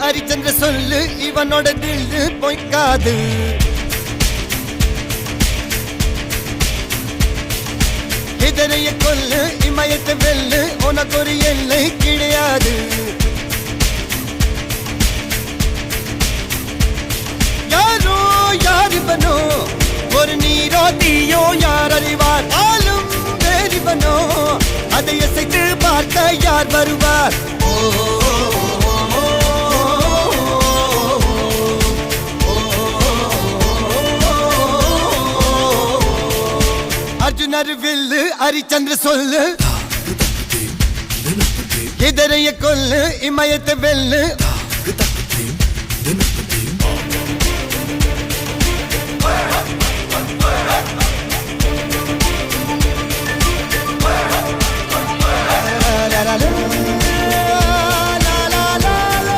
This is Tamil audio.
ஹரிச்சந்திர சொல்லு இவனோட தில்லு பொய்க்காது. எதிரைய கொல்லு இமயத்தை வெல்லு உனக்கு ஒரு எல்லை கிடையாது. யாரோ யார் இவனோ ஒரு நீரோ தீயோ யார் அறிவார். ஆளும் வேறிவனோ அதை அசைத்து பார்க்க யார் வருவார். அர்ஜுனர் வில்லு ஹரிச்சந்திர சொல்லு எதிரைய கொல்லு இமயத்தை வெல்லு.